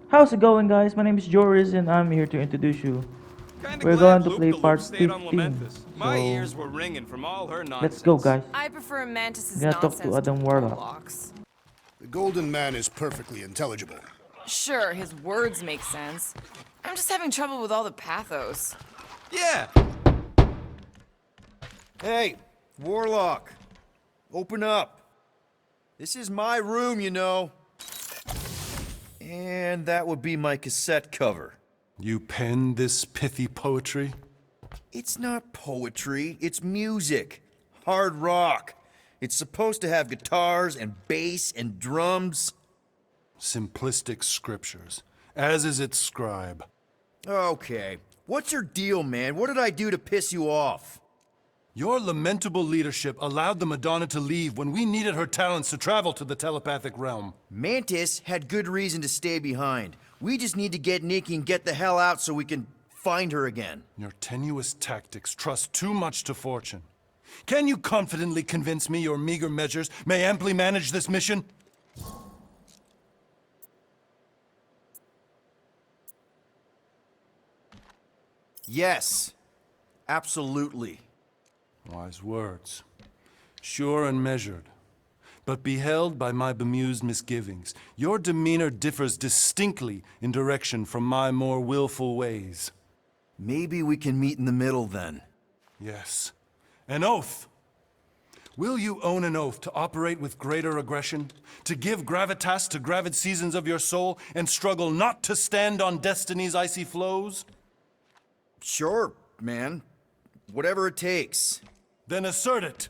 How's it going, guys? My name is Joris and I'm here to introduce you. Kinda We're glad going to Loop play de Loop part stayed on 15. Lamentus. My So, ears were ringing from all her let's go, nonsense. guys. I prefer I'm Mantis's gonna talk to nonsense to Adam Warlock. Warlock's. The Golden Man is perfectly intelligible. Sure, his words make sense. I'm just having trouble with all the pathos. Yeah, Hey, Warlock, open up. This is my room, you know. And that would be my cassette cover. You penned this pithy poetry? It's not poetry, it's music. Hard rock. It's supposed to have guitars and bass and drums. Simplistic scriptures, as is its scribe. Okay, what's your deal, man? What did I do to piss you off? Your lamentable leadership allowed the Madonna to leave when we needed her talents to travel to the telepathic realm. Mantis had good reason to stay behind. We just need to get Nikki and get the hell out so we can find her again. Your tenuous tactics trust too much to fortune. Can you confidently convince me your meager measures may amply manage this mission? Yes, absolutely. Wise words. Sure and measured. But beheld by my bemused misgivings, your demeanor differs distinctly in direction from my more willful ways. Maybe we can meet in the middle then. Yes. An oath! Will you own an oath to operate with greater aggression? To give gravitas to gravid seasons of your soul and struggle not to stand on destiny's icy flows? Sure, man. Whatever it takes. Then assert it!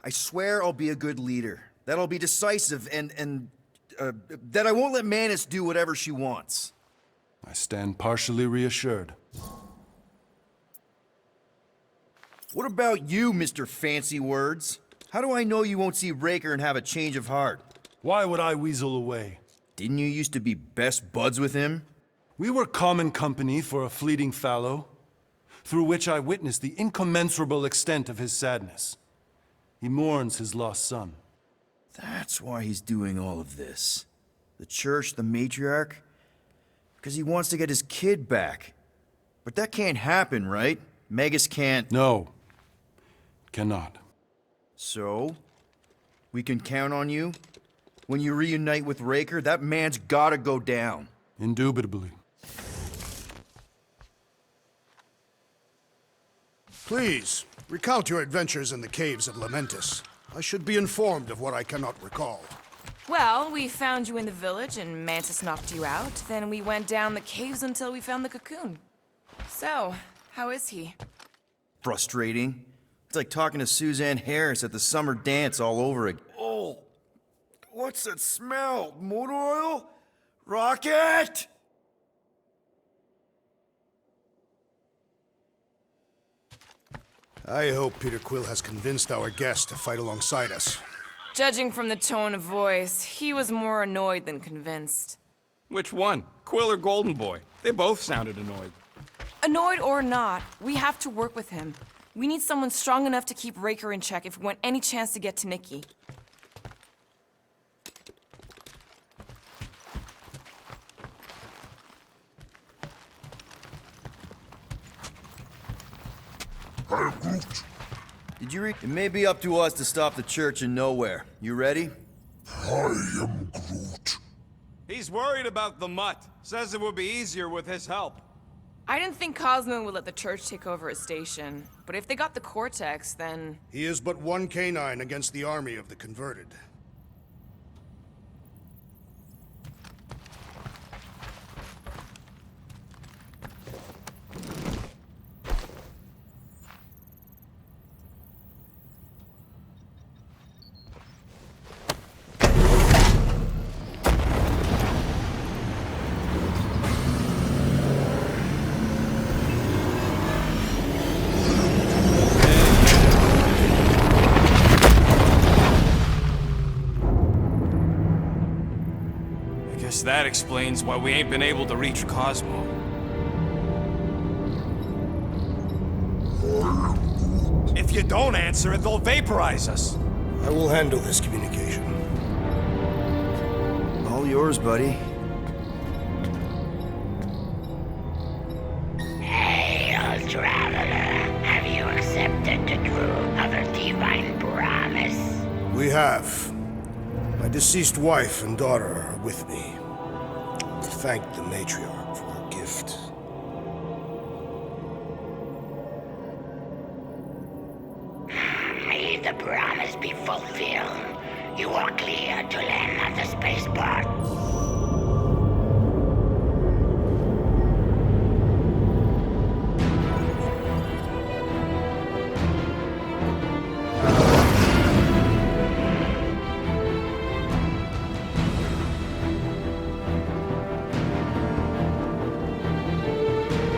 I swear I'll be a good leader. That I'll be decisive and that I won't let Mantis do whatever she wants. I stand partially reassured. What about you, Mr. Fancy Words? How do I know you won't see Raker and have a change of heart? Why would I weasel away? Didn't you used to be best buds with him? We were common company for a fleeting fallow, through which I witnessed the incommensurable extent of his sadness. He mourns his lost son. That's why he's doing all of this. The church, the matriarch? Because he wants to get his kid back. But that can't happen, right? Magus can't... No, cannot. So? We can count on you? When you reunite with Raker, that man's gotta go down. Indubitably. Please, recount your adventures in the caves of Lamentis. I should be informed of what I cannot recall. Well, we found you in the village and Mantis knocked you out. Then we went down the caves until we found the cocoon. So, how is he? Frustrating. It's like talking to Suzanne Harris at the summer dance all over again. Oh, what's that smell? Motor oil? Rocket? I hope Peter Quill has convinced our guest to fight alongside us. Judging from the tone of voice, he was more annoyed than convinced. which one? Quill or Golden Boy? They both sounded annoyed. Annoyed or not, we have to work with him. We need someone strong enough to keep Raker in check if we want any chance to get to Nikki. Did you read? It may be up to us to stop the church in nowhere. You ready? He's worried about the mutt. Says it would be easier with his help. I didn't think Cosmo would let the church take over a station, but if they got the Cortex, then... He is but one canine against the army of the converted. I guess that explains why we ain't been able to reach Cosmo. If you don't answer it, they'll vaporize us. I will handle this communication. All yours, buddy. We have. My deceased wife and daughter are with me. Thank the matriarch for her gift. May the promise be fulfilled. You are clear to land at the spaceport.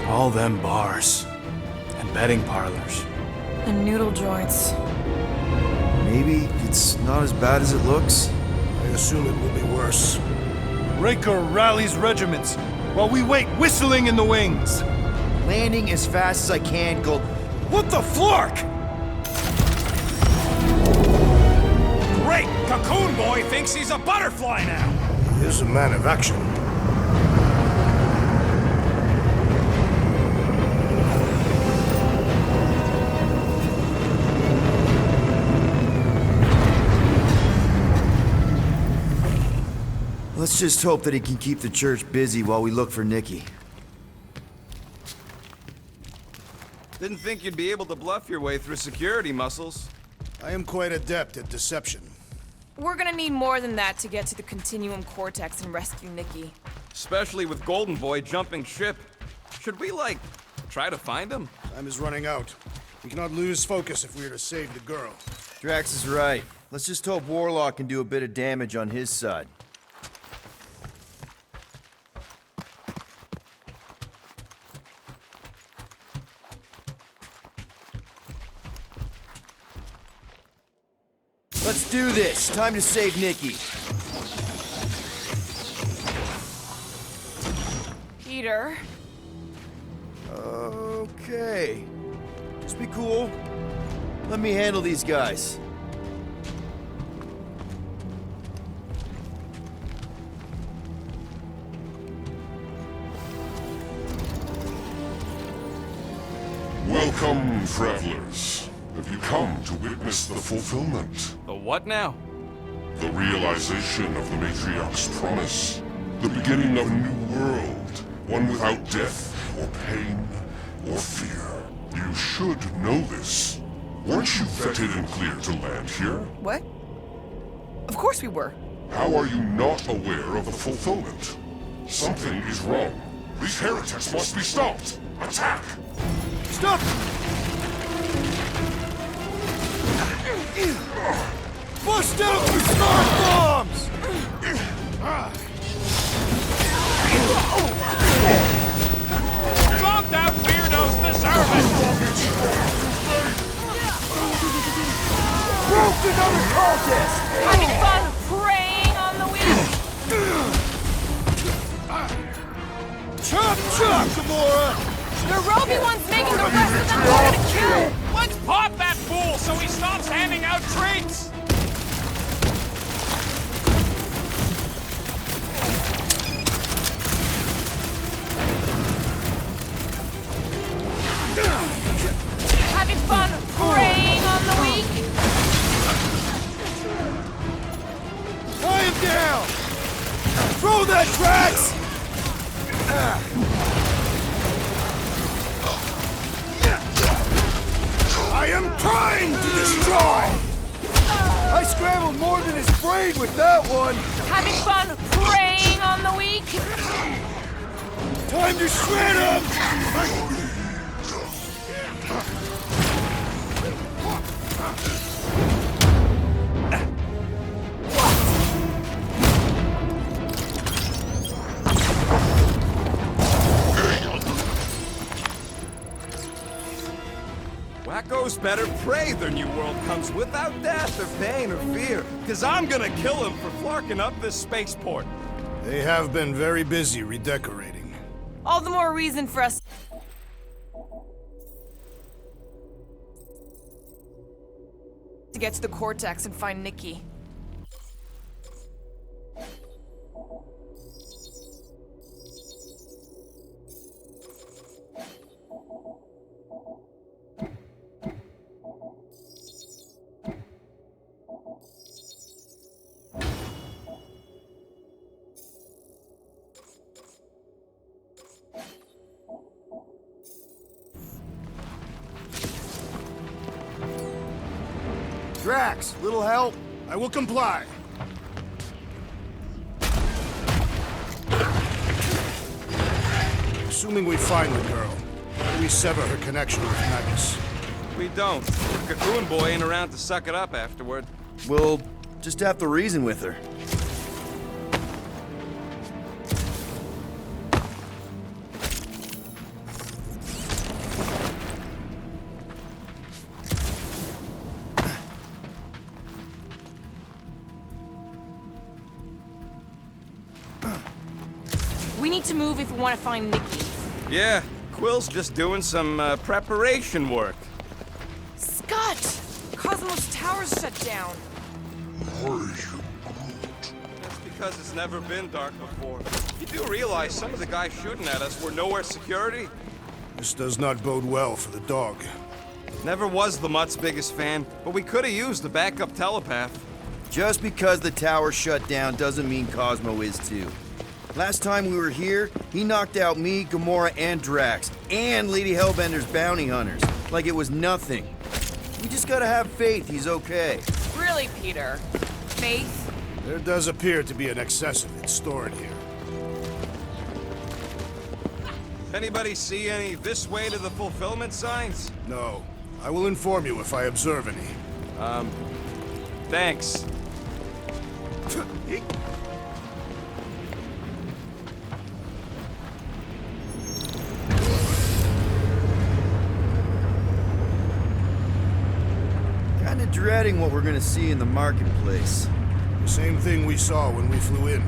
All them bars and betting parlors. And noodle joints. Maybe it's not as bad as it looks. I assume it will be worse. Raker rallies regiments while we wait whistling in the wings. Landing as fast as I can, Gold. What the flark? Great! Cocoon Boy thinks he's a butterfly now! He is a man of action. Let's just hope that he can keep the church busy while we look for Nikki. Didn't think you'd be able to bluff your way through security muscles. I am quite adept at deception. We're gonna need more than that to get to the Continuum Cortex and rescue Nikki. Especially with Golden Boy jumping ship. Should we, like, try to find him? Time is running out. We cannot lose focus if we are to save the girl. Drax is right. Let's just hope Warlock can do a bit of damage on his side. Let's do this. Time to save Nikki. Peter. Okay. Just be cool. Let me handle these guys. Welcome, travelers. Have you come to witness the fulfillment? The what now? The realization of the Matriarch's promise? The beginning of a new world, one without death, or pain, or fear. You should know this. Weren't you vetted and cleared to land here? What? Of course we were. How are you not aware of the fulfillment? Something is wrong. These heretics must be stopped! Attack! Stop! Bust out the star bombs! Bombed out weirdos deserve it! Broke another cultist! Having fun preying on the weak. Chop, chop, Gamora! The Roby one's making the rest of them harder to kill. Let's pop that fool so he stops handing out treats! Having fun preying on the weak. Tie him down! Throw that, Drax! I am trying to destroy! I scrambled more than his brain with that one! Having fun preying on the weak. Time to shred him! Wackos better pray their new world comes without death or pain or fear, because I'm gonna kill him for flarking up this spaceport. They have been very busy redecorating. All the more reason for us to get to the Cortex and find Nikki. Drax, little help? I will comply. Assuming we find the girl, how do we sever her connection with Magus? We don't. The Cocoon Boy ain't around to suck it up afterward. We'll just have to reason with her. We need to move if we want to find Nikki. Yeah, Quill's just doing some preparation work. Scott! Cosmo's tower's shut down. That's because it's never been dark before. You do realize some of the guys shooting at us were nowhere security? This does not bode well for the dog. Never was the Mutt's biggest fan, but we could have used a backup telepath. Just because the tower shut down doesn't mean Cosmo is too. Last time we were here, he knocked out me, Gamora, and Drax, and Lady Hellbender's bounty hunters, like it was nothing. We just gotta have faith he's okay. Really, Peter? Faith? There does appear to be an excess of it stored here. Anybody see any this way to the fulfillment signs? No. I will inform you if I observe any. Thanks. Kinda dreading what we're gonna see in the marketplace. The same thing we saw when we flew in.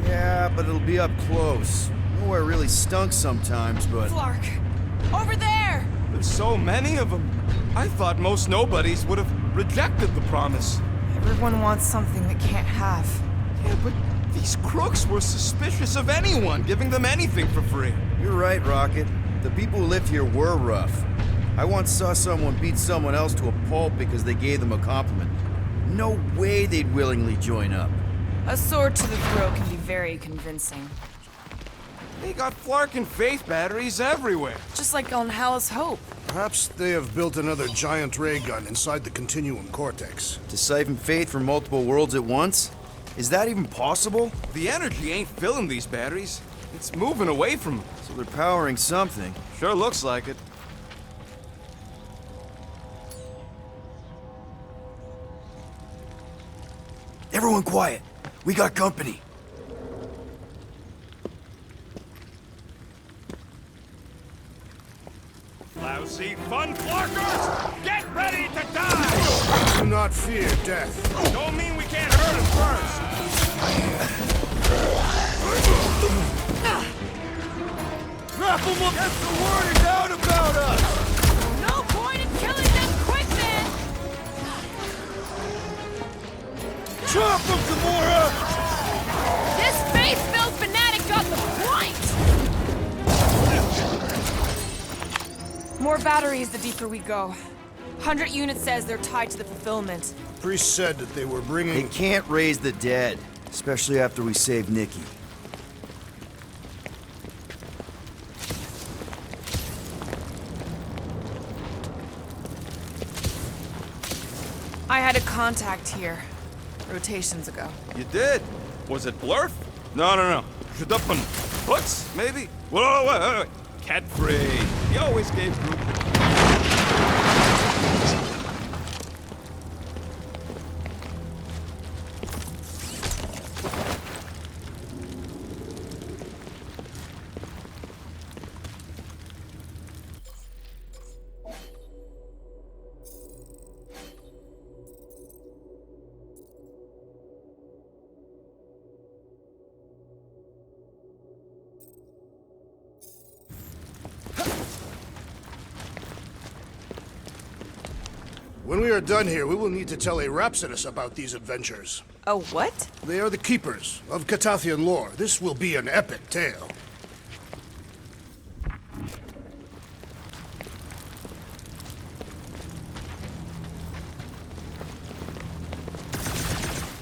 Yeah, but it'll be up close. Nowhere really stunk sometimes, but... Flark! Over there! There's so many of them. I thought most nobodies would have rejected the promise. Everyone wants something they can't have. Yeah, but these crooks were suspicious of anyone giving them anything for free. You're right, Rocket. The people who lived here were rough. I once saw someone beat someone else to a pulp because they gave them a compliment. No way they'd willingly join up. A sword to the throat can be very convincing. They got Flark and Faith batteries everywhere. Just like on Hallis Hope. Perhaps they have built another giant ray gun inside the Continuum Cortex. To siphon faith from multiple worlds at once? Is that even possible? The energy ain't filling these batteries. It's moving away from them. So they're powering something. Sure looks like it. Everyone quiet. We got company. Lousy fun Flarkers! Get ready to die! Do not fear death. Don't mean we can't hurt him first. Wrap them up! That's the word is out about us! No point in killing them quick, then! Chop them, Gamora! This faith-filled fanatic got the point! More batteries the deeper we go. 100 units says they're tied to the fulfillment. Priest said that they were They bringing... can't raise the dead, especially after we save Nikki. I had a contact here. Rotations ago. You did? Was it Blurf? No. Shadupin. Hooks, maybe? Wait. Cat free. He always gave group. When we are done here, we will need to tell a Rhapsodus about these adventures. Oh, what? They are the keepers of Catathian lore. This will be an epic tale.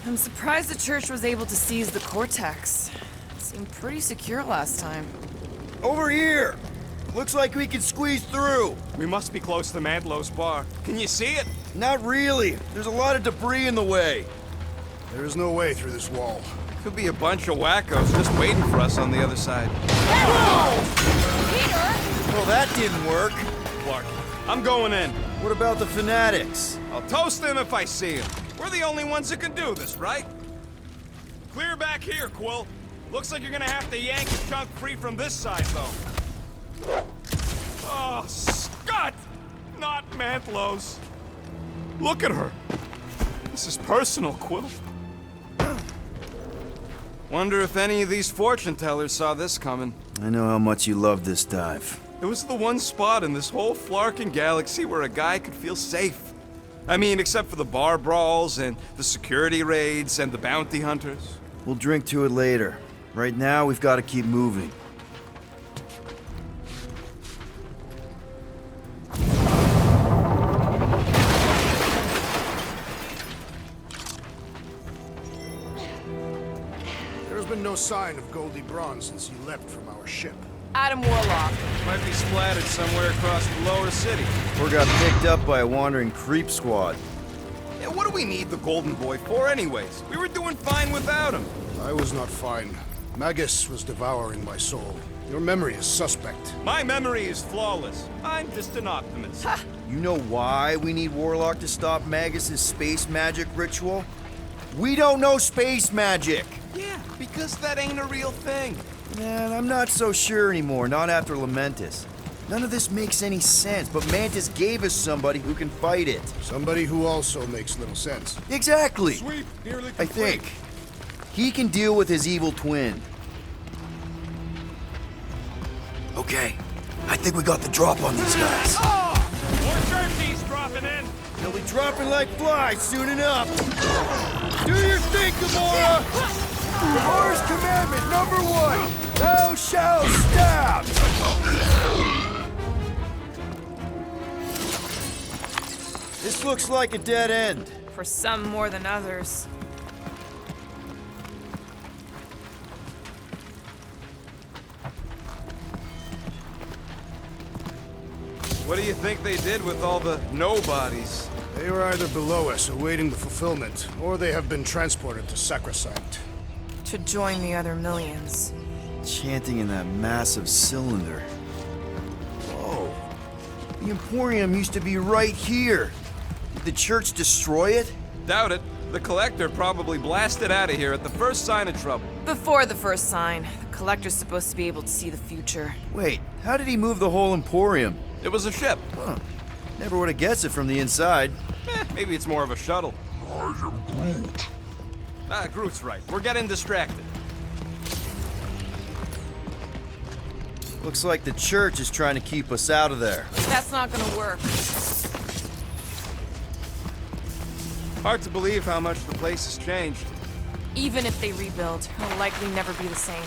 I'm surprised the church was able to seize the Cortex. It seemed pretty secure last time. Over here! Looks like we can squeeze through. We must be close to Mantlo's bar. Can you see it? Not really. There's a lot of debris in the way. There is no way through this wall. Could be a bunch of wackos just waiting for us on the other side. Well, that didn't work. Clark, I'm going in. What about the fanatics? I'll toast them if I see them. We're the only ones that can do this, right? Clear back here, Quill. Looks like you're gonna have to yank a chunk free from this side, though. Oh, Scott! Not Mantlo's. Look at her. This is personal, Quill. Wonder if any of these fortune tellers saw this coming. I know how much you love this dive. It was the one spot in this whole Flarkin galaxy where a guy could feel safe. I mean, except for the bar brawls and the security raids and the bounty hunters. We'll drink to it later. Right now, we've got to keep moving. There has been no sign of Goldie Braun since he left from our ship. Adam Warlock. Might be splattered somewhere across the lower city. Or got picked up by a wandering creep squad. Yeah, what do we need the Golden Boy for anyways? We were doing fine without him. I was not fine. Magus was devouring my soul. Your memory is suspect. My memory is flawless. I'm just an optimist. You know why we need Warlock to stop Magus's space magic ritual? We don't know space magic! Yeah, because that ain't a real thing. Man, I'm not so sure anymore, not after Lamentus. None of this makes any sense, but Mantis gave us somebody who can fight it. Somebody who also makes little sense. Exactly! Sweep, nearly I think. He can deal with his evil twin. Okay, I think we got the drop on these guys. More jerseys dropping in. They'll be dropping like flies soon enough. Do your thing, Gamora! Gamora's commandment #1, thou shalt stab! This looks like a dead end. For some more than others. What do you think they did with all the nobodies? They are either below us awaiting the fulfillment, or they have been transported to Sacrosanct. To join the other millions. Chanting in that massive cylinder. Whoa. The Emporium used to be right here. Did the church destroy it? Doubt it. The Collector probably blasted out of here at the first sign of trouble. Before the first sign, the Collector's supposed to be able to see the future. Wait, how did he move the whole Emporium? It was a ship. Huh. Never would have guessed it from the inside. Maybe it's more of a shuttle. I am Groot. Groot's right. We're getting distracted. Looks like the church is trying to keep us out of there. That's not gonna work. Hard to believe how much the place has changed. Even if they rebuild, it'll likely never be the same.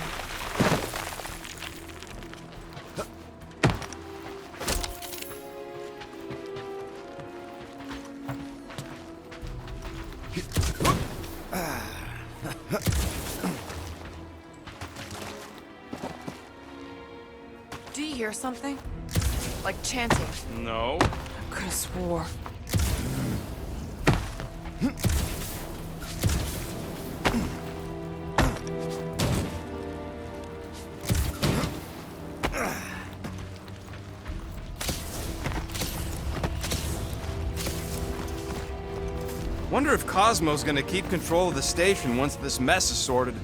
Do you hear something? Like chanting. No. I could have swore. Wonder if Cosmo's gonna keep control of the station once this mess is sorted.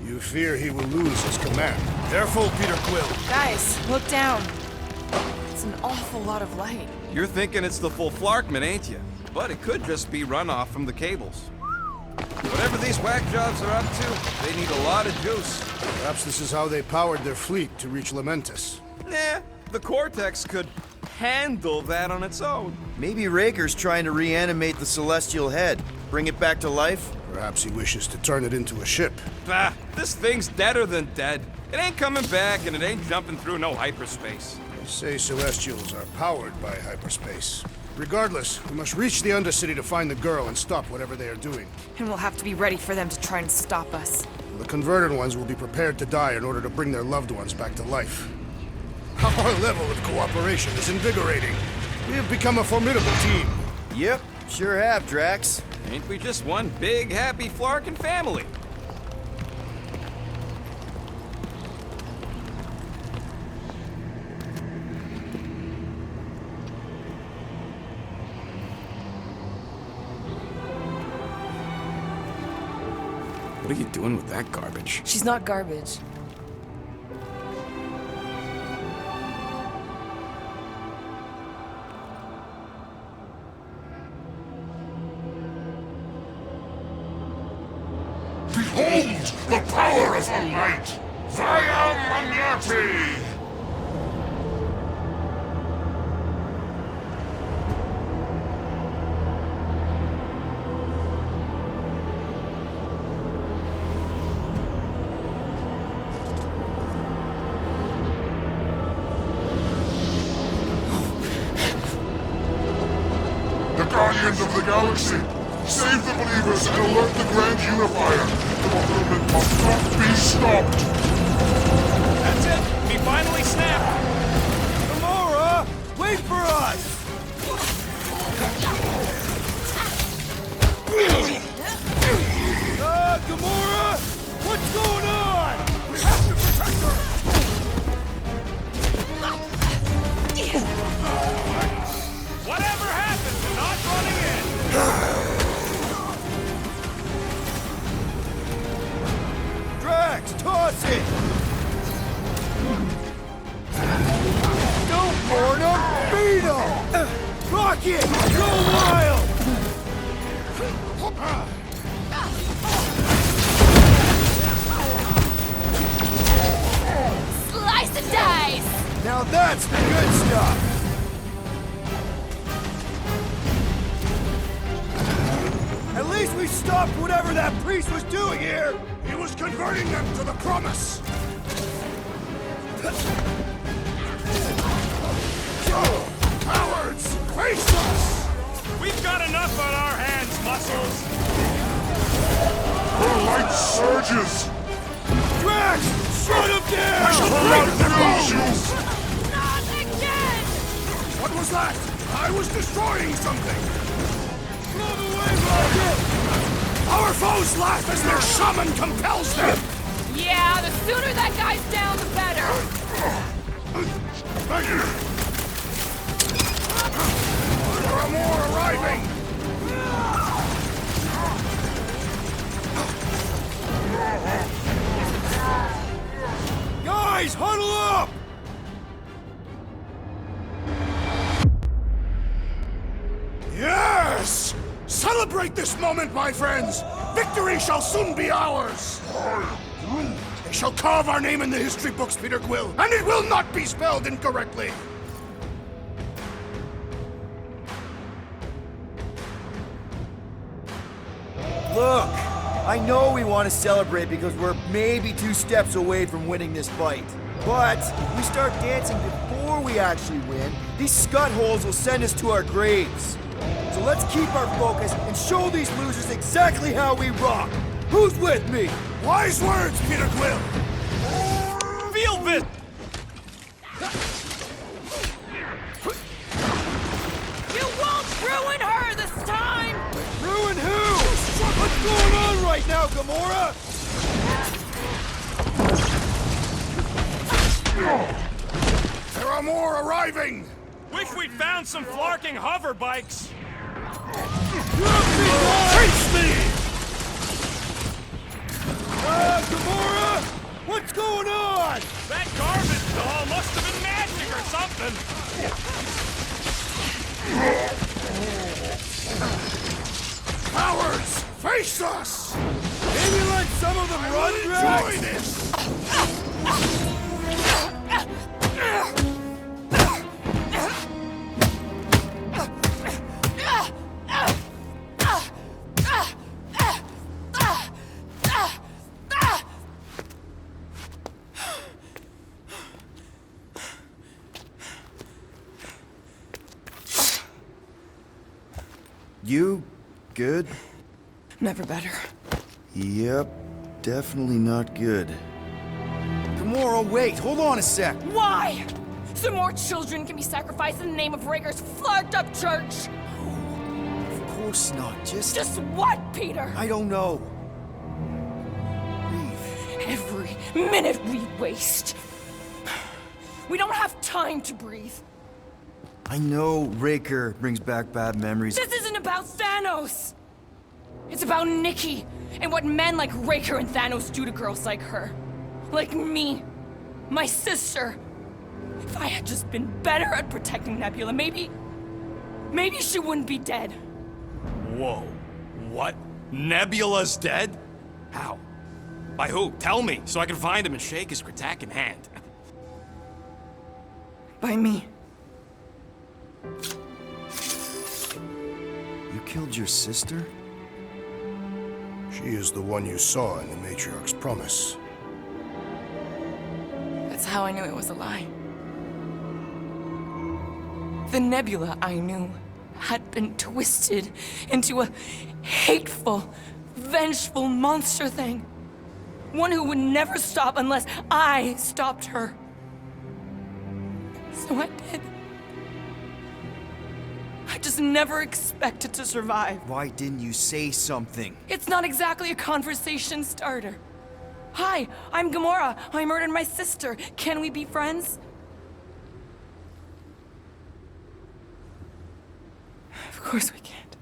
You fear he will lose his command. Careful, Peter Quill. Guys, look down. It's an awful lot of light. You're thinking it's the full Flarkman, ain't you? But it could just be runoff from the cables. Whatever these whack jobs are up to, they need a lot of juice. Perhaps this is how they powered their fleet to reach Lamentus. Nah, the Cortex could handle that on its own. Maybe Raker's trying to reanimate the celestial head. Bring it back to life? Perhaps he wishes to turn it into a ship. Bah, this thing's deader than dead. It ain't coming back, and it ain't jumping through no hyperspace. They say Celestials are powered by hyperspace. Regardless, we must reach the Undercity to find the girl and stop whatever they are doing. And we'll have to be ready for them to try and stop us. The converted ones will be prepared to die in order to bring their loved ones back to life. Our level of cooperation is invigorating. We have become a formidable team. Yep, sure have, Drax. Ain't we just one big, happy Flarkin family? What are you doing with that garbage? She's not garbage. Behold the power of the light! Via Magnati! The Guardians of the Galaxy! Save the believers and alert the Grand Unifier! The movement must not be stopped! That's it! He finally snapped! Gamora! Wait for us! Gamora! What's going on? We have to protect her! Whatever happened to not running in? Drax, toss it! Don't warn him! Beat him! Rocket! Go wild! Slice and dice! Now that's the good stuff! At least we stopped whatever that priest was doing here! He was converting them to the promise! Cowards! Face us! We've got enough on our hands, Muscles! The light surges! Drax! Shut him down! The light fills you! Not again! What was that? I was destroying something! Run away, Rocket! Our foes laugh as their shaman compels them! Yeah, the sooner that guy's down, the better! Thank you! There are more arriving! Guys, huddle up! Yes! Celebrate this moment, my friends! Victory shall soon be ours! They shall carve our name in the history books, Peter Quill, and it will not be spelled incorrectly! Look, I know we want to celebrate because we're maybe 2 steps away from winning this fight. But if we start dancing before we actually win, these scutholes will send us to our graves. So let's keep our focus and show these losers exactly how we rock. Who's with me? Wise words, Peter Quill! Feel this! You won't ruin her this time! Ruin who? What's going on right now, Gamora? There are more arriving! Wish we'd found some flarking hover bikes! Face me! Gamora! What's going on? That garbage doll must have been magic or something! Cowards! Face us! Maybe let some of them run, Drax? Enjoy this! You good? Never better. Yep, definitely not good. Gamora, wait, hold on a sec. Why? So more children can be sacrificed in the name of Raker's flagged-up church. Of course not. Just what, Peter? I don't know. Breathe. Every minute we waste. We don't have time to breathe. I know Raker brings back bad memories. This isn't about Thanos. It's about Nikki and what men like Raker and Thanos do to girls like her. Like me. My sister. If I had just been better at protecting Nebula, maybe she wouldn't be dead. Whoa. What? Nebula's dead? How? By who? Tell me, so I can find him and shake his Kratak in hand. By me. You killed your sister? She is the one you saw in the Matriarch's promise. That's how I knew it was a lie. The Nebula I knew had been twisted into a hateful, vengeful monster thing. One who would never stop unless I stopped her. So I did. I just never expected to survive. Why didn't you say something? It's not exactly a conversation starter. Hi, I'm Gamora. I murdered my sister. Can we be friends? Of course we can't.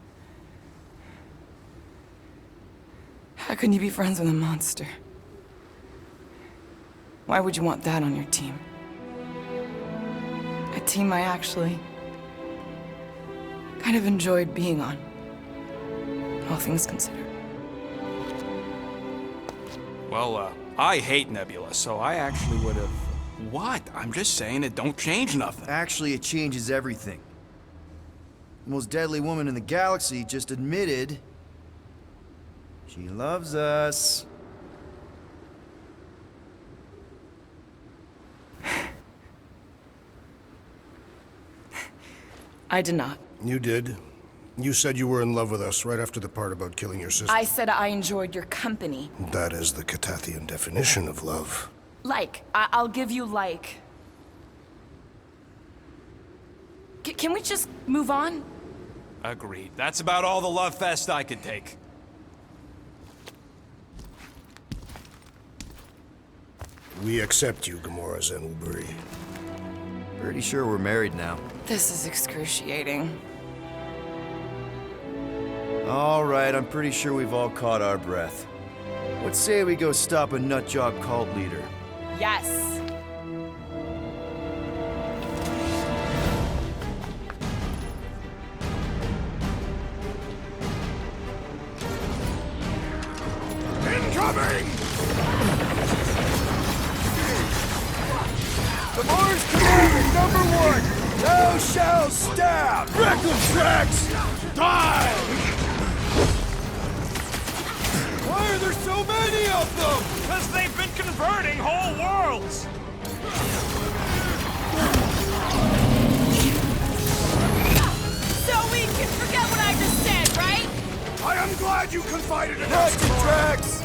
How can you be friends with a monster? Why would you want that on your team? A team I actually kind of enjoyed being on, all things considered. Well, I hate Nebula, so I actually would have... What? I'm just saying it don't change nothing. Actually, it changes everything. The most deadly woman in the galaxy just admitted she loves us. I did not. You did. You said you were in love with us right after the part about killing your sister. I said I enjoyed your company. That is the Catathian definition of love. I'll give you like. Can we just move on? Agreed. That's about all the love fest I could take. We accept you, Gamora Zenuburi. Pretty sure we're married now. This is excruciating. All right, I'm pretty sure we've all caught our breath. Let's say we go stop a nutjob cult leader. Yes. Incoming! Gamora's commandment #1! Thou shalt stab! Wreck 'em, Drax! Die! Why are there so many of them? Because they've been converting whole worlds! So we can forget what I just said, right? I am glad you confided in Wreck us, 'em, Gamora. Drax!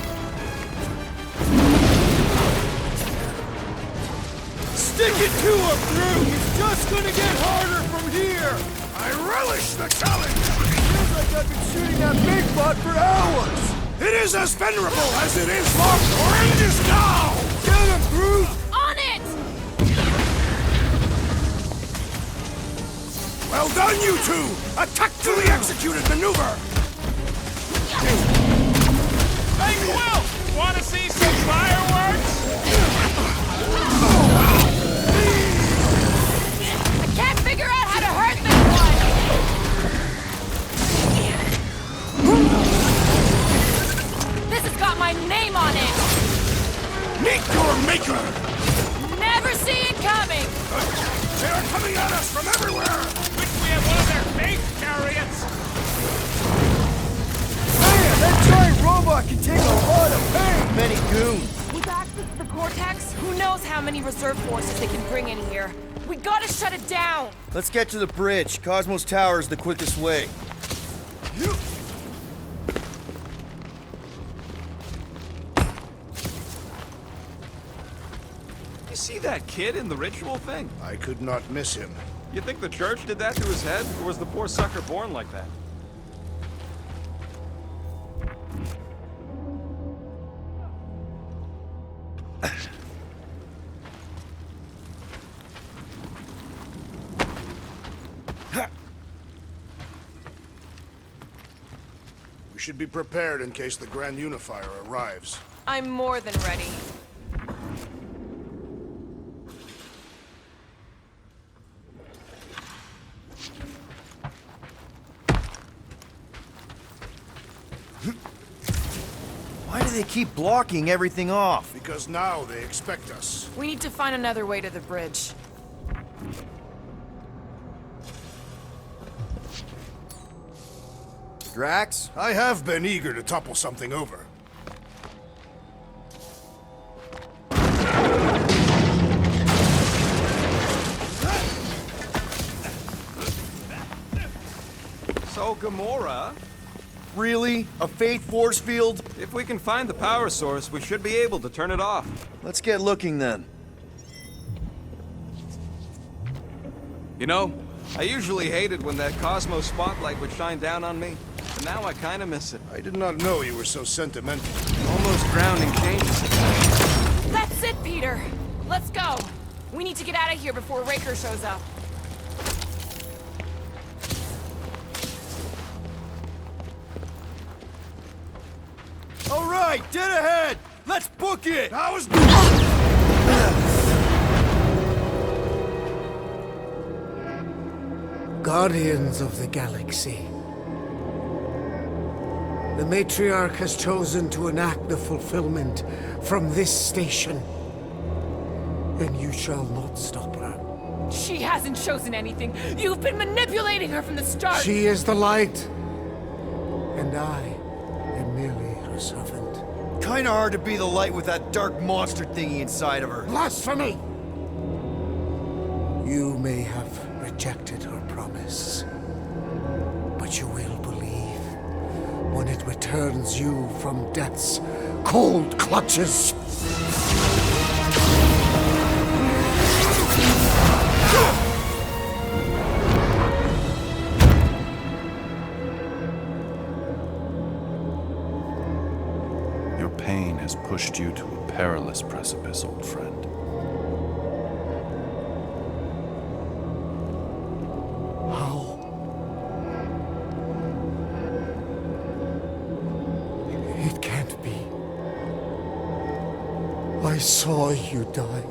Stick it to him, Groot! It's just gonna get harder from here! I relish the challenge! Feels like I've been shooting that big butt for hours! It is as venerable as it is long. Your end is now! Get him, Groot! On it! Well done, you two! A tactfully executed maneuver! Hey, Quill! Want to see some fireworks? I can't figure out how to hurt this one! This has got my name on it! Meet your maker! Never see it coming! They are coming at us from everywhere! Wish we had one of their base chariots! Man, that giant robot can take a lot of pain! Many goons. With access to the Cortex, who knows how many reserve forces they can bring in here. We gotta shut it down! Let's get to the bridge. Cosmo's Tower is the quickest way. you see that kid in the ritual thing? I could not miss him. You think the church did that to his head, or was the poor sucker born like that? We should be prepared in case the Grand Unifier arrives. I'm more than ready. Why do they keep blocking everything off? Because now they expect us. We need to find another way to the bridge. Drax? I have been eager to topple something over. So, Gamora, Really? A fate force field? if we can find the power source, we should be able to turn it off. Let's get looking then. You know, I usually hated when that Cosmo spotlight would shine down on me, but now I kinda miss it. I did not know you were so sentimental. Almost drowning changes. That's it, Peter. Let's go. We need to get out of here before Raker shows up. All right, dead ahead! Let's book it! How is... Guardians of the Galaxy. The Matriarch has chosen to enact the fulfillment from this station. And you shall not stop her. She hasn't chosen anything. You've been manipulating her from the start. She is the light. And I am merely her servant. Kinda hard to be the light with that dark monster thingy inside of her. Blasphemy! You may have rejected her promise, but you will believe when it returns you from death's cold clutches. Your pain has pushed you to a perilous precipice, old friend. How? It can't be. I saw you die.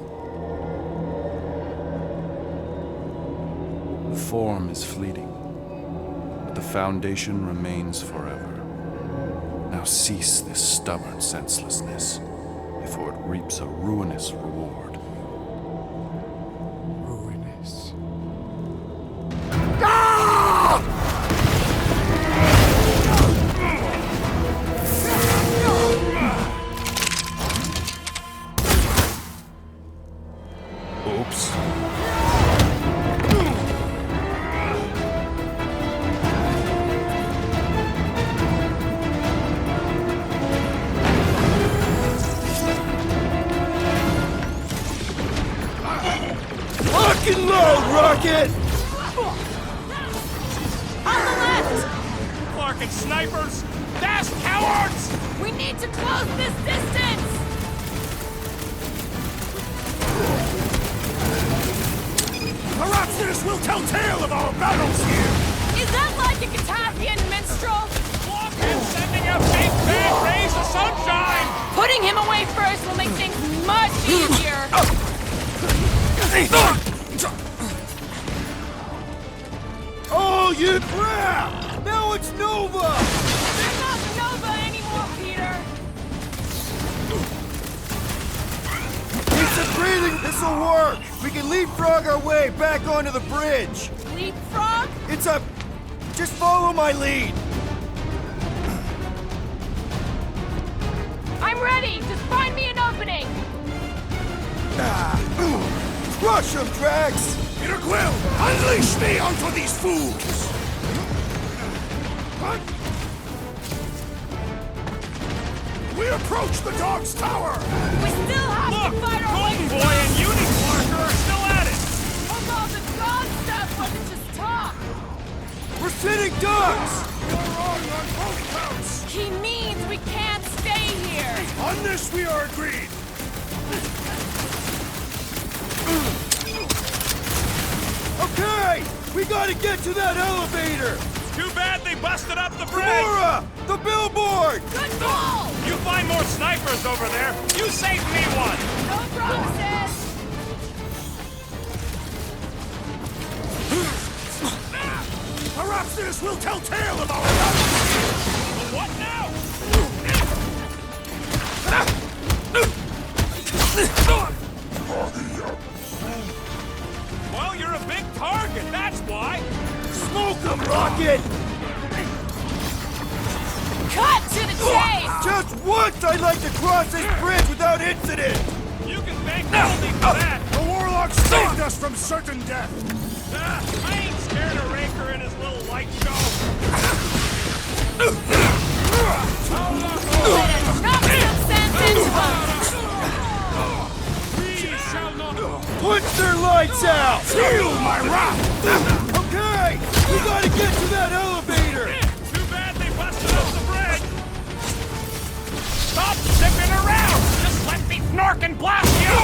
The form is fleeting, but the foundation remains forever. Now cease this stubborn senselessness, before it reaps a ruinous reward. Ruinous. Oops. Lock and load, Rocket! On the left! Clark and snipers! Dash cowards! We need to close this distance! Perhaps this will tell tale of our battles here! Is that like a Katavian minstrel? Walk and sending a big bad rays of sunshine! Putting him away first will make things much easier. Oh, you crap! Now it's Nova! They're not Nova anymore, Peter. Piece of breathing! This'll work! We can leapfrog our way back onto the bridge! Leapfrog? It's a... Just follow my lead! I'm ready. Just find me an opening. Crush him, Drax! Peter Quill, unleash me onto these fools! We approach the dog's tower! We still have to fight our way Golden Boy and Unity we are agreed. Okay! We gotta get to that elevator! Too bad they busted up the bridge! Gamora! The billboard! Good call! You find more snipers over there, you save me one! No promises! Perhaps this will tell tale of our battle. What now? Well, you're a big target, that's why! Smoke 'em, Rocket! Cut to the chase! Just once I'd like to cross this bridge without incident! You can thank Goldie for that! The warlock saved us from certain death. I ain't scared of Raker and his little light show! Better knock some sense into them! We shall not... Punch their lights out! Feel my wrath! Okay! We gotta get to that elevator! Too bad they busted up the bridge! Stop zipping around! Just let me snark and blast you!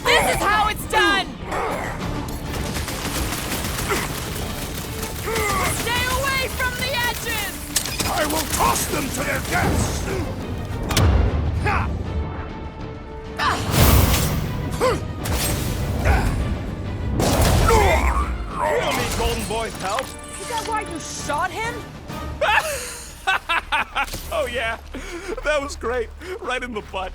This is how it's done! Stay away from the edges! I will toss them to their deaths! Ha! You don't need Golden Boy's help! Is that why you shot him? Oh yeah, that was great. Right in the butt.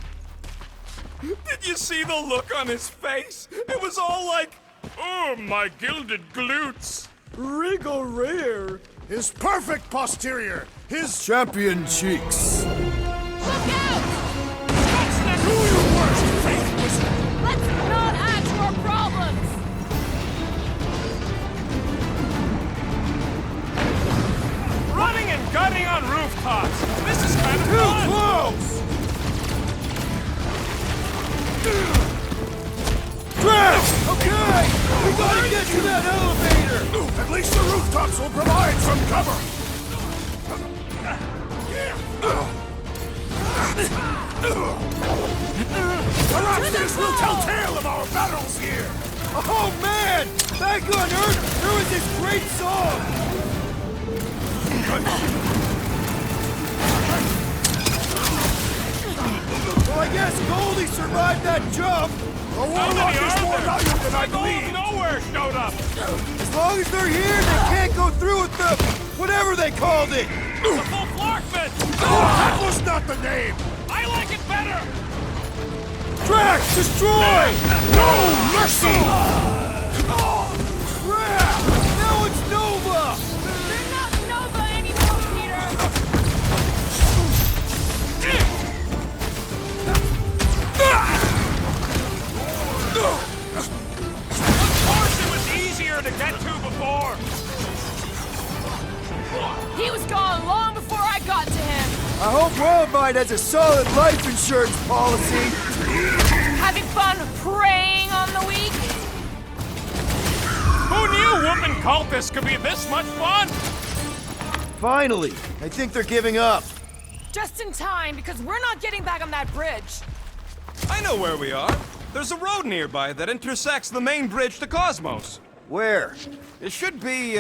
Did you see the look on his face? It was all like, oh, my gilded glutes. Wriggle rear. His perfect posterior! His Champion cheeks! Look out! Do your worst, fake wizard! Let's not add to our problems! Running and gunning on rooftops. This is kind of Too fun. close! Drax! Okay! We gotta get to that elevator! At least the rooftops will provide some cover! Perhaps this will tell tale of our battles here! Oh man! Back on Earth, there was this great song! Well, I guess Goldie survived that jump! The warlock is more valuable than I believe! Nowhere showed up. As long as they're here, they can't go through with the... whatever they called it! The full Flarkman. That was not the name! I like it better. Drax, destroy! No mercy! Crap! Now it's Nova! They're not Nova anymore, Peter! Of course it was easier to get to before. He was gone long before I got to him! I hope Worldwide has a solid life insurance policy! Having fun preying on the weak? Who knew whooping cultists could be this much fun? Finally! I think they're giving up. Just in time, because we're not getting back on that bridge. I know where we are. There's a road nearby that intersects the main bridge to Cosmos. Where? It should be,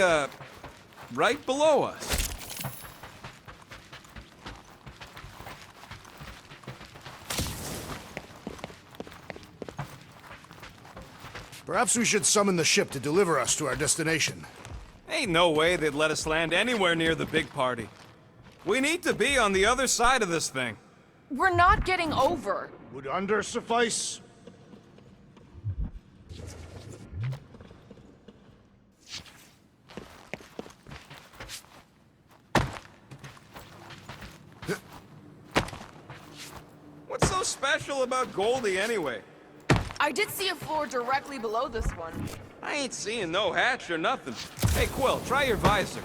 right below us. Perhaps we should summon the ship to deliver us to our destination. Ain't no way they'd let us land anywhere near the big party. We need to be on the other side of this thing. We're not getting over. Would under suffice? What's so special about Goldie anyway? I did see a floor directly below this one. I ain't seeing no hatch or nothing. Hey, Quill, try your visor.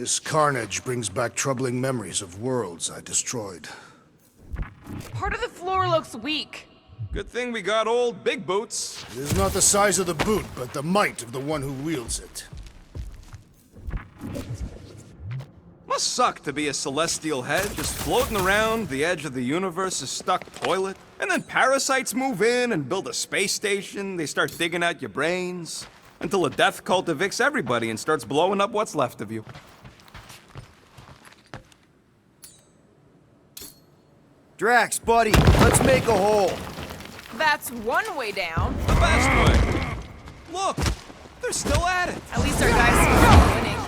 This carnage brings back troubling memories of worlds I destroyed. Part of the floor looks weak. Good thing we got old Big Boots. It is not the size of the boot, but the might of the one who wields it. Must suck to be a celestial head, just floating around the edge of the universe's stuck toilet. And then parasites move in and build a space station. They start digging out your brains. Until a death cult evicts everybody and starts blowing up what's left of you. Drax, buddy, let's make a hole. That's one way down. The best way. Look, they're still at it. At least our guys seem to be winning.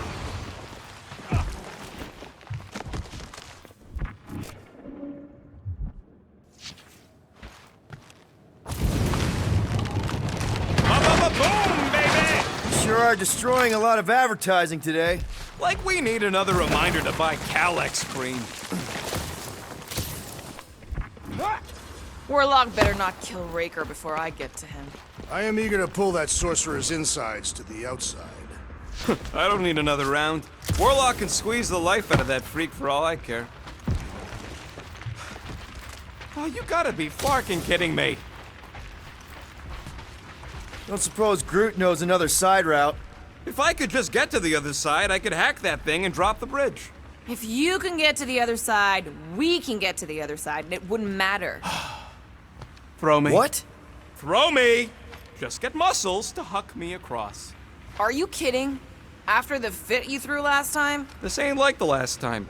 Boom, baby! Sure are destroying a lot of advertising today. Like we need another reminder to buy Calex cream. Warlock better not kill Raker before I get to him. I am eager to pull that sorcerer's insides to the outside. I don't need another round. Warlock can squeeze the life out of that freak for all I care. Oh, you gotta be fucking kidding me. Don't suppose Groot knows another side route. If I could just get to the other side, I could hack that thing and drop the bridge. If you can get to the other side, we can get to the other side, and it wouldn't matter. Throw me. What? Throw me! Just get muscles to huck me across. Are you kidding? After the fit you threw last time? This ain't like the last time.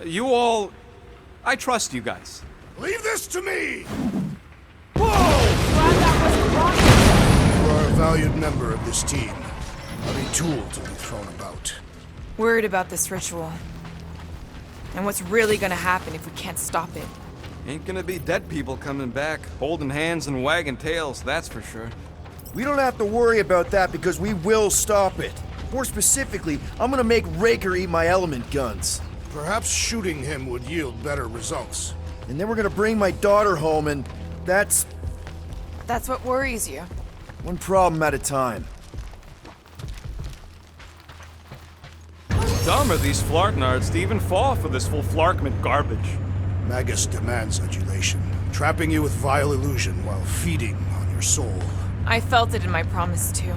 You all... I trust you guys. Leave this to me! Glad that wasn't wrong. You are a valued member of this team. Not a tool to be thrown about. Worried about this ritual. And what's really gonna happen if we can't stop it. Ain't gonna be dead people coming back, holding hands and wagging tails, that's for sure. We don't have to worry about that because we will stop it. More specifically, I'm gonna make Raker eat my element guns. Perhaps shooting him would yield better results. And then we're gonna bring my daughter home and that's That's what worries you. one problem at a time. Dumb are these flartnards to even fall for this full flarkment garbage. Magus demands adulation, trapping you with vile illusion while feeding on your soul. I felt it in my promise too.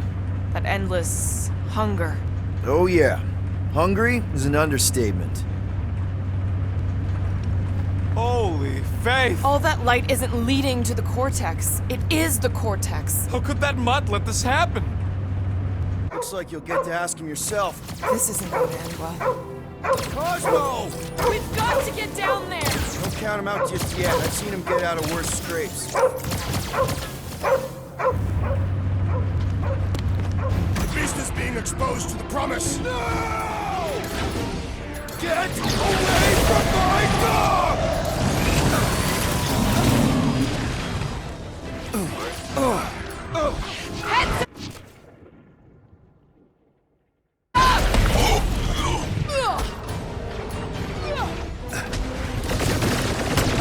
That endless hunger. Oh yeah. Hungry is an understatement. Holy faith! All that light isn't leading to the cortex. It is the cortex. How could that mutt let this happen? Looks like you'll get to ask him yourself. This isn't going to end well. Cosmo! We've got to get down there! Don't count him out just yet. I've seen him get out of worse scrapes. The beast is being exposed to the promise. No! Get away from my dog!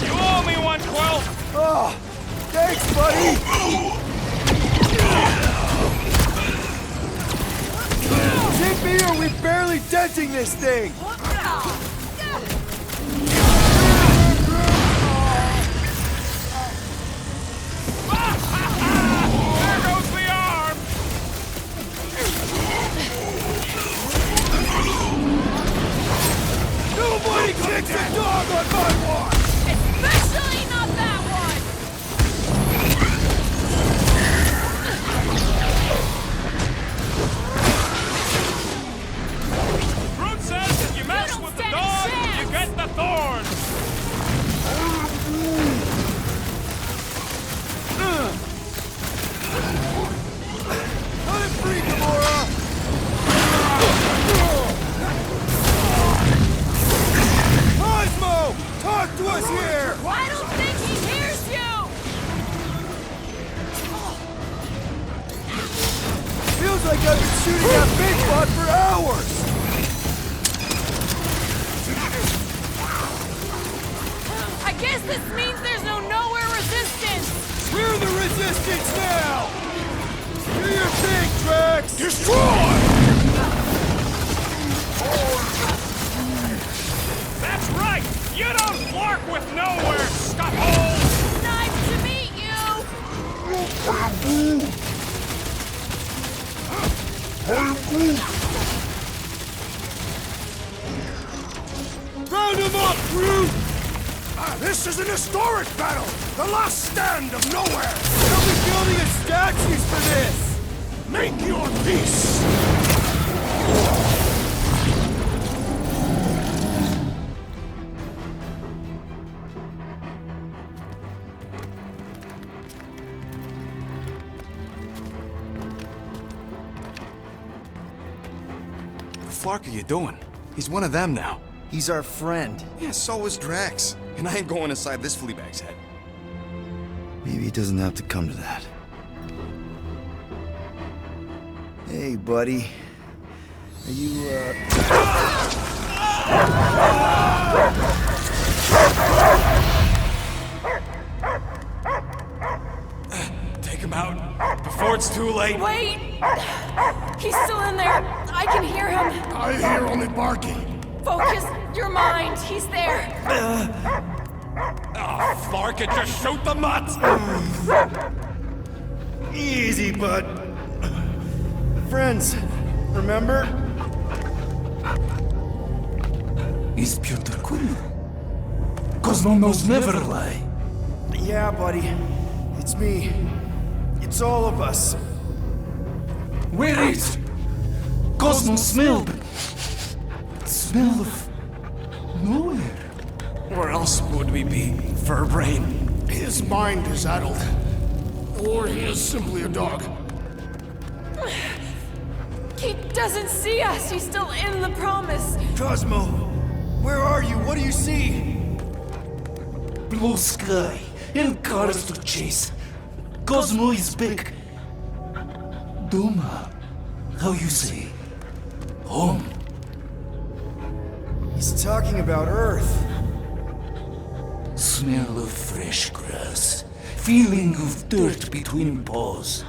You owe me one, Quill! Oh, thanks, buddy! Take me or we're barely denting this thing! There goes the arm! Nobody kicks a dog on my watch! Especially not that one! Groot says if you mess don't with the stand a dog, chance. you get the thorns! Let it free, Gamora! Cosmo! Talk to us here! I don't think he hears you! Feels like I've been shooting at Big Bot for hours! I guess this means there's no nowhere resistance! We're the resistance now! Do your thing, Drax! Destroy! work with nowhere, scuffle! Nice to meet you! Round him up, Groot! This is an historic battle! The last stand of nowhere! They'll be building us statues for this! Make your peace! What the fuck are you doing? He's one of them now. He's our friend. Yeah, so was Drax. And I ain't going inside this fleabag's head. Maybe it doesn't have to come to that. Hey, buddy. Are you, Take him out before it's too late. Wait! He's still in there. I can hear him. I hear only barking. Focus your mind. He's there. Oh, Flark it, just shoot the nuts! easy, bud. Friends, remember? Is Peter Quill? Cosmo knows never lie. Yeah, buddy. It's me. It's all of us. Where is Cosmo smelled? Smell of nowhere. Where else would we be, Furbrain? His mind is addled. Or he is simply a dog. He doesn't see us. He's still in the promise. Cosmo, where are you? What do you see? Blue sky and cars to chase. Cosmo is back. Doma, how you say? Home. He's talking about Earth. Smell of fresh grass. Feeling of dirt between paws.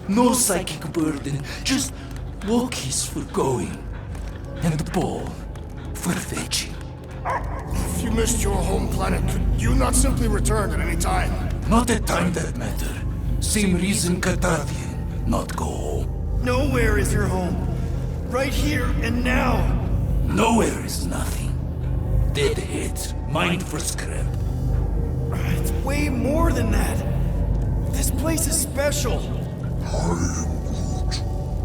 No psychic burden, just walkies for going. And the ball for fetching. If you missed your home planet, could you not simply return at any time? Not a time that matter. Same reason Catadian not go home. Nowhere is your home. Right here and now. Nowhere is nothing. Dead heads, mind for scrap. It's way more than that. This place is special.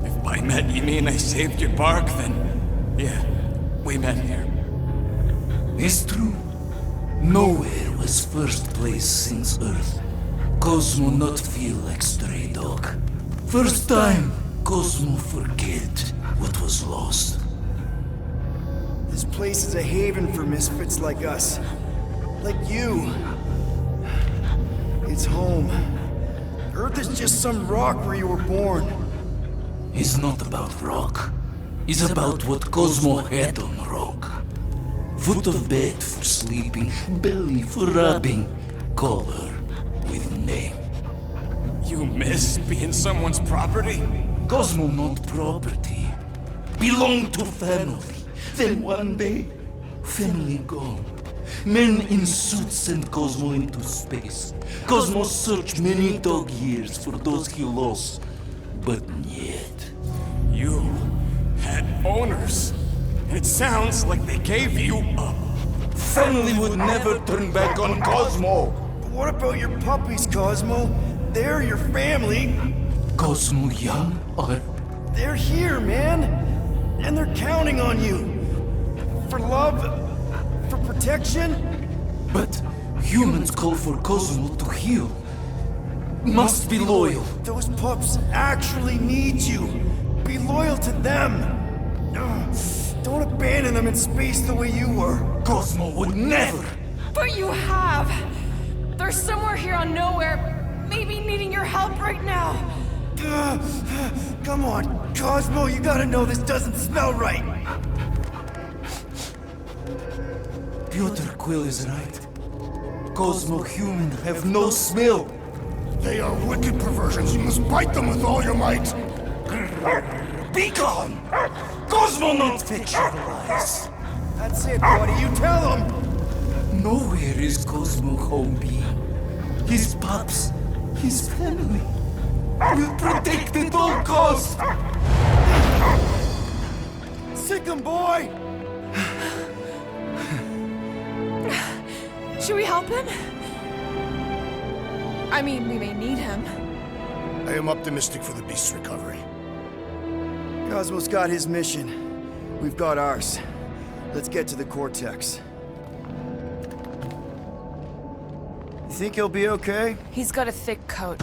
If by met you mean I saved your bark, then yeah, we met here. It's true. Nowhere was first place since Earth. Cosmo not feel like stray dog. First time, Cosmo forget what was lost. This place is a haven for misfits like us. Like you. It's home. Earth is just some rock where you were born. It's not about rock. It's about what Cosmo had on rock. Foot of bed for sleeping, belly for rubbing, color with name. You miss being someone's property? Cosmo not property. Belong to family. Then one day, family gone. Men in suits send Cosmo into space. Cosmo searched many dog years for those he lost. But yet... You had owners. And it sounds like they gave you up. Family would never turn back on Cosmo. But what about your puppies, Cosmo? They're your family. Cosmo young or... They're here, man. And they're counting on you. For love, for protection. But humans call for Cosmo to heal. Must be loyal. Those pups actually need you. Be loyal to them. Don't abandon them in space the way you were. Cosmo would never. But you have. They're somewhere here on Nowhere, maybe needing your help right now. Come on, Cosmo, you gotta know this doesn't smell right. Peter Quill is right. Cosmo human have no smell. They are wicked perversions. You must bite them with all your might. Be gone! Cosmo not fetch your lies. That's it, buddy. You tell them. Nowhere is Cosmo home being. His pups, his family, will protect at all costs. Sick 'em, boy! Should we help him? I mean, we may need him. I am optimistic for the beast's recovery. Cosmo's got his mission. We've got ours. Let's get to the Cortex. You think he'll be okay? He's got a thick coat.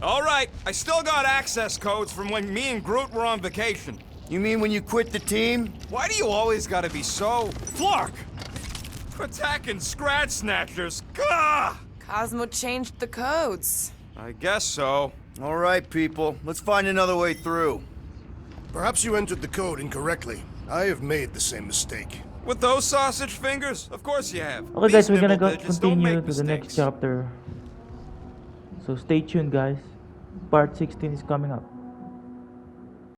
All right, I still got access codes from when me and Groot were on vacation. You mean when you quit the team? Why do you always gotta be so... Flark! Attacking Scratch Snatchers! Gah! Cosmo changed the codes. I guess so. All right, people. Let's find another way through. Perhaps you entered the code incorrectly. I have made the same mistake. With those sausage fingers? Of course you have. Okay guys, These we're gonna nibble go digits don't continue make to the next mistakes. chapter. So stay tuned guys. Part 16 is coming up.